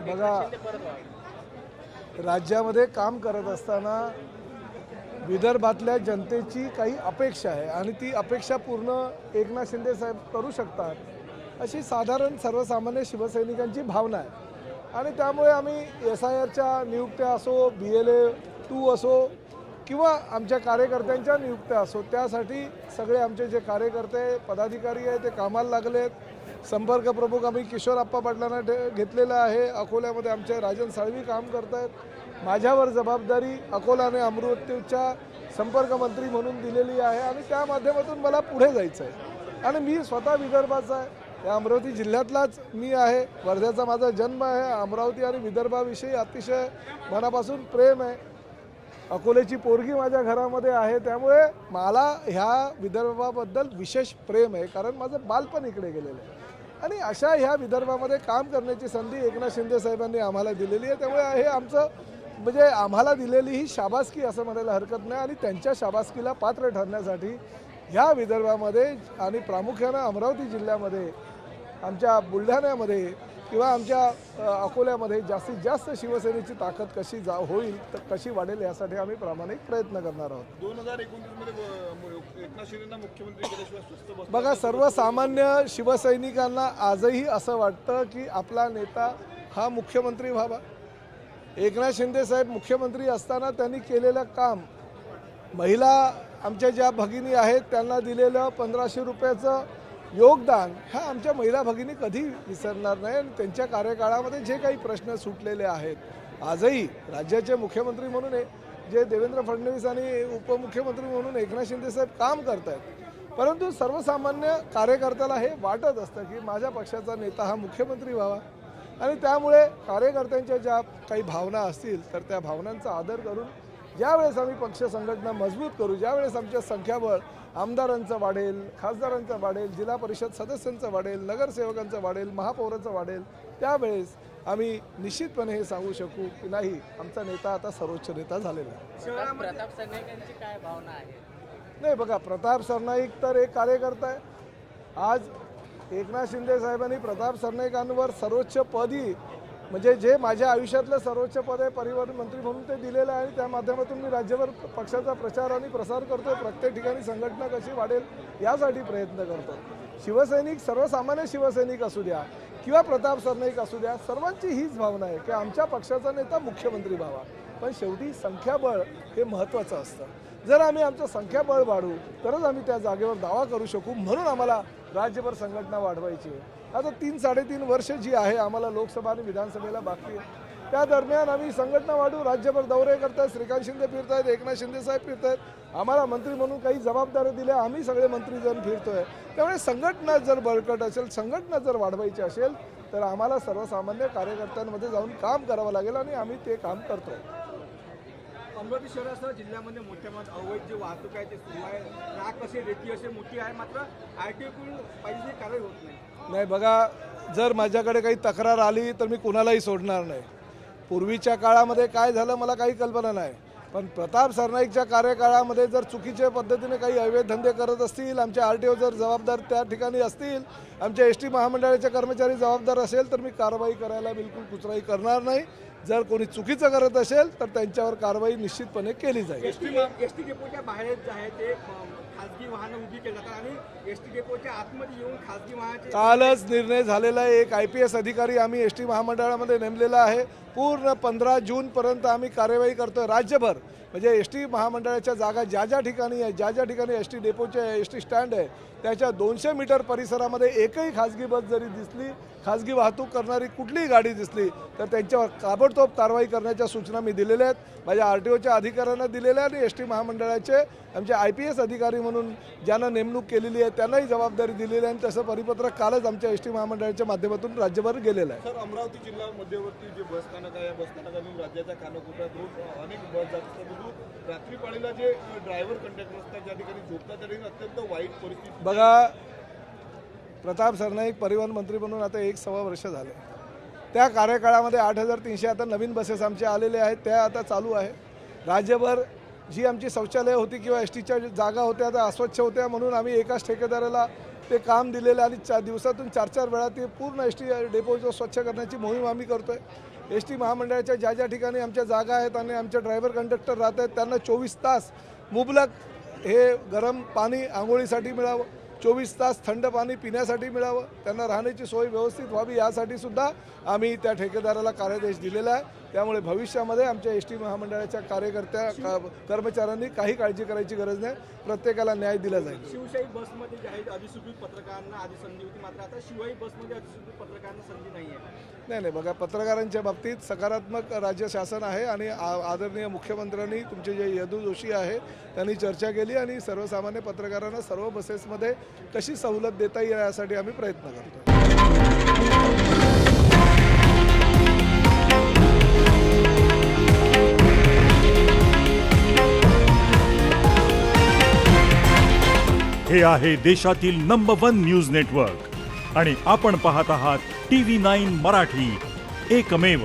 बघा, राज्यामध्ये काम करत असताना विदर्भातल्या जनतेची काही अपेक्षा आहे आणि ती अपेक्षा पूर्ण एकनाथ शिंदे साहेब करू शकतात अशी साधारण सर्वसामान्य शिवसैनिकांची भावना आहे। आणि त्यामुळे आम्ही SIRच्या नियुक्त्या असो, BLA 2 असो किंवा आमच्या कार्यकर्त्यांच्या नियुक्त्या असो, त्यासाठी सगळे आमचे जे कार्यकर्ते पदाधिकारी आहेत ते कामाला लागलेत। संपर्क प्रमुख आम्ही किशोरप्पा पाटलांना घेतलेला आहे। अकोल्यामध्ये आमचे राजन साळवी काम करत आहेत। माझ्यावर जबाबदारी अकोला आणि अमरावतीच्या संपर्क मंत्री म्हणून दिलेली आहे आणि त्या माध्यमातून मला पुढे जायचं आहे। आणि मी स्वतः विदर्भाचा आहे, या अमरावती जिल्ह्यातलाच मी आहे। वर्ध्याचा माझा जन्म आहे। अमरावती आणि विदर्भाविषयी अतिशय मनापासून प्रेम आहे। अकोल्याची पोरगी माझ्या घरामध्ये आहे, त्यामुळे मला ह्या विदर्भाबद्दल विशेष प्रेम आहे, कारण माझं बालपण इकडे गेलेलं आहे। आणि अशा ह्या विदर्भामध्ये काम करण्याची संधी एकनाथ शिंदे साहेबांनी आम्हाला दिलेली आहे। त्यामुळे हे आमचं म्हणजे आम्हाला दिलेली ही शाबासकी असं म्हणायला हरकत नाही। आणि त्यांच्या शाबासकीला पात्र ठरण्यासाठी ह्या विदर्भामध्ये आणि प्रामुख्यानं अमरावती जिल्ह्यामध्ये, आमच्या बुलढाण्यामध्ये किंवा आमच्या अकोल्यामध्ये जास्तीत जास्त शिवसेनेची ताकद कशी होईल, तर कशी वाढेल यासाठी आम्ही प्रामाणिक प्रयत्न करणार आहोत। 2029 मध्ये एकनाथ शिंदेंना मुख्यमंत्री केल्याशिवाय सुस्त बसणार बघा, सर्वसामान्य शिवसैनिकांना आजही असं वाटतं की आपला नेता हा मुख्यमंत्री व्हावा। एकनाथ शिंदे साहेब मुख्यमंत्री असताना त्यांनी केलेलं काम, महिला आमच्या ज्या भगिनी आहेत त्यांना दिलेलं 1500 रुपयाचं योगदान, हा आमच्या महिला भगिनी कधी विसरणार नाही। आणि त्यांच्या कार्यकाळामध्ये जे काही प्रश्न सुटलेले आहेत, आजही राज्याचे मुख्यमंत्री म्हणून जे देवेंद्र फडणवीस आणि उपमुख्यमंत्री म्हणून एकनाथ शिंदे साहेब काम करत आहेत। परंतु सर्वसामान्य कार्यकर्त्याला हे वाटत असतं की माझ्या पक्षाचा नेता हा मुख्यमंत्री व्हावा। आणि त्यामुळे कार्यकर्त्यांच्या ज्या काही भावना असतील तर त्या भावनांचा आदर करून ज्यावेळेस आम्ही पक्ष संघटना मजबूत करू, ज्यावेळेस आमच्या संख्याबळ आमदारांचं वाढेल, खासदारांचं वाढेल, जिल्हा परिषद सदस्यांचं वाढेल, नगरसेवकांचं वाढेल, महापौरांचं वाढेल, त्यावेळेस आम्ही निश्चितपणे हे सांगू शकू की नाही, आमचा नेता आता सर्वोच्च नेता झालेला आहे। प्रताप सरनाईकांची काय भावना आहे? नाही बघा, प्रताप सरनाईक तर एक कार्यकर्ता आहे। आज एकनाथ शिंदे साहेबांनी प्रताप सरनाईकांवर सर्वोच्च पदी, म्हणजे जे माझ्या आयुष्यातलं सर्वोच्च पद आहे, परिवहन मंत्री म्हणून ते दिलेलं आहे। आणि त्या माध्यमातून मी राज्यभर पक्षाचा प्रचार आणि प्रसार करतो, प्रत्येक ठिकाणी संघटना कशी वाढेल यासाठी प्रयत्न करतो। शिवसैनिक, सर्वसामान्य शिवसैनिक असू द्या किंवा प्रताप सरनाईक असू द्या, सर्वांची हीच भावना आहे की आमच्या पक्षाचा नेता मुख्यमंत्री व्हावा। पण शेवटी संख्याबळ हे महत्त्वाचं असतं। जर आम्ही आमचं संख्याबळ वाढवू तरच आम्ही त्या जागेवर दावा करू शकू, म्हणून आम्हाला राज्यभर संघटना वाढवायची आहे। आता 3-3.5 वर्ष जी आहे आम्हाला लोकसभा आणि विधानसभेला बाकी आहे, त्या दरम्यान आम्ही संघटना वाढू, राज्यभर दौरे करतायत, श्रीकांत शिंदे फिरतायत, एकनाथ शिंदे साहेब फिरतायत, आम्हाला मंत्री म्हणून काही जबाबदारी दिल्या, आम्ही सगळे मंत्रीजण फिरतोय। त्यामुळे संघटना जर बळकट असेल, संघटना जर वाढवायची असेल तर आम्हाला सर्वसामान्य कार्यकर्त्यांमध्ये जाऊन काम करावं लागेल आणि आम्ही ते काम करतोय। अमरावती शहरासह जिल्ह्यामध्ये मोठ्या अवैध जे वाहतूक आहे ते सुरू आहे, ट्रॅक असे रेती असे मोठी आहे, मात्र RTO कडून पाहिजे कारवाई होत नाही। बघा, जर माझ्याकडे काही तक्रार आली तर मी कुणालाही सोडणार नाही। पूर्वीच्या काळामध्ये काय झालं मला काही कल्पना नाही, पण प्रताप सरनाईकच्या कार्यकाळामध्ये जर चुकीच्या पद्धतीने काही अवैध धंदे करत असतील, आमचे RTO जर जबाबदार त्या ठिकाणी असतील, आमच्या ST महामंडळाचे कर्मचारी जबाबदार असेल तर मी कारवाई करायला बिलकुल कुचराई करणार नाही। जर कोणी चुकीचं करत असेल तर त्यांच्यावर कारवाई निश्चितपणे केली जाईल। एसटी डेपोच्या बाहेर जे आहे ते खासगी वाहनं उभी केली जातात आणि एसटी डेपोच्या आतमध्ये येऊन खासगी वाहनाचे कालच निर्णय झालेला आहे। एक IPS अधिकारी आम्ही ST महामंडळामध्ये नेमलेला आहे। पूर्ण 15 जूनपर्यंत आम्ही कार्यवाही करतोय राज्यभर। म्हणजे ST महामंडळाच्या जागा ज्या ज्या ठिकाणी आहे, ज्या ज्या ठिकाणी ST डेपोचे ST स्टँड आहे, त्याच्या 200 मीटर परिसरामध्ये एकही खाजगी बस जरी दिसली, खाजगी वाहतूक करणारी कुठलीही गाडी दिसली तर त्यांच्यावर ताबडतोब कारवाई करण्याच्या सूचना मी दिलेल्या आहेत, माझ्या RTOच्या अधिकाऱ्यांना दिलेल्या आणि ST महामंडळाचे आमचे IPS अधिकारी म्हणून ज्यांना नेमणूक केलेली आहे त्यांनाही जबाबदारी दिलेली आहे। आणि तसं परिपत्रक कालच आमच्या ST महामंडळाच्या माध्यमातून राज्यभर गेलेलं आहे। सर, अमरावती जिल्हा मध्यवर्ती जे बसस्थानक आहे, या बसस्थानकातून राज्याच्या कानाकोपऱ्यात रोज अनेक बस जात असतात, रात्री पाळीला जे ड्रायव्हर कंडक्टर असतात ज्या ठिकाणी झोपतात त्या ठिकाणी अत्यंत वाईट परिस्थिती। बघा, प्रताप सरनाईक परिवहन मंत्री म्हणून आता 1-1.25 वर्ष झाले। त्या कार्यकाळामध्ये 8300 आता नवीन बसेस आमच्या आलेले आहेत, त्या आता चालू आहे। राज्यभर जी आमची शौचालय होती किंवा STच्या जागा होत्या त्या अस्वच्छ होत्या, म्हणून आम्ही एकाच ठेकेदाराला ते काम दिलेलं आणि दिवसातून 4-4 वेळा ते पूर्ण ST डेपो स्वच्छ करण्याची मोहीम आम्ही करतोय। एस टी महामंडळाच्या ज्या ज्या ठिकाणी आमच्या जागा आहेत आणि आमचे ड्रायव्हर कंडक्टर राहत आहेत त्यांना 24 तास मुबलक हे गरम पाणी आंघोळीसाठी मिळावं, 24 तास थंड पाणी पिण्यासाठी मिळावं, त्यांना राहण्याची सोय व्यवस्थित व्हावी यासाठी सुद्धा आम्ही त्या ठेकेदाराला कार्यादेश दिलेला आहे. त्यामुळे भविष्यामध्ये आमच्या एस टी महामंडळाच्या कर्मचाऱ्यांनी काही काळजी करायची गरज नाही, प्रत्येकाला न्याय दिला जाईल. शिवशाही बसमध्ये जे आहे अधिसूचित पत्रकारांना आधी संधी होती, मात्र आता शिवाई बसमध्ये अधिसूचित पत्रकारांना संधी नाही आहे. नाही बघा, पत्रकारांच्या बाबतीत सकारात्मक राज्य शासन आहे आणि आदरणीय मुख्यमंत्र्यांनी तुमचे जे यदू जोशी आहे त्यांनी चर्चा केली आणि सर्वसामान्य पत्रकारांना सर्व बसेसमध्ये कशी सवलत देता येईल यासाठी आम्ही प्रयत्न करतो. हे आहे देशातील नंबर 1 न्यूज नेटवर्क आणि आपण पाहत आहात TV9 मराठी, एकमेव.